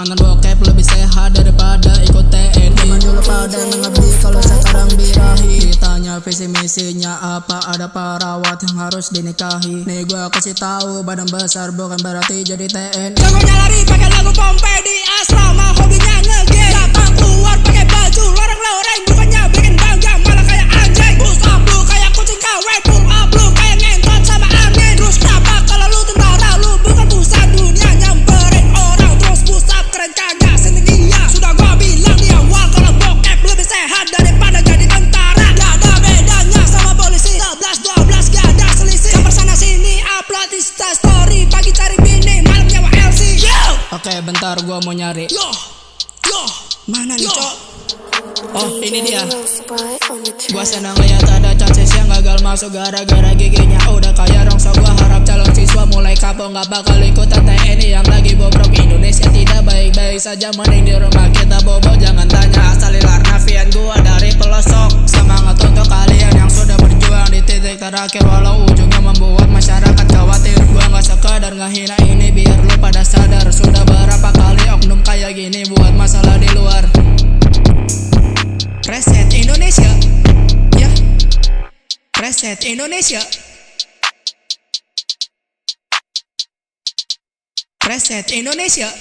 Nonton bokep lebih sehat daripada ikut TNI. Zaman dulu pada mengabdi, kalau sekarang birahi. Ditanya visi misinya apa, ada perawat yang harus dinikahi. Nih gua kasih tahu, badan besar bukan berarti jadi TNI. Jagonya lari pakai lagu pompe di asrama, hobinya nge-game. Datang keluar pakai baju loreng-loreng, bukannya bikin bangga malah kayak anjing. Push up lu kayak kucing KW, pull up lu kayak ngentot sama angin. Terus kenapa kalau lu tentara, lu bukan pusat dunia, nyamperin orang terus push up, keren kagak seneng iya. Sudah gua bilang di awal kalau bokep lebih sehat daripada jadi tentara. Gak ada bedanya sama polisi, 11-12 gak ada selisih. Sampai sana sini upload Insta story, pagi cari bini, malam nyawa LC. Oke bentar gua mau nyari. Yo, mana nih cok? Oh ini dia. Gua senang lihat ada chances yang gagal masuk gara-gara giginya udah kaya rongso. Gua harap calon siswa mulai kapok, gak bakal ikutan TNI yang lagi bobrok. Indonesia tidak baik-baik saja, mending di rumah kita bobo. Jangan tanya asal hilar nafian gua dari pelosok. Semangat untuk kalian yang sudah berjuang di titik terakhir, walau ujungnya membuat masyarakat khawatir. Gua gak sekadar ngehina ini, biar lu pada sadar. Sudah berapa kali oknum kayak gini buat masalah di luar. Reset Indonesia, ya. Reset Indonesia. Reset Indonesia.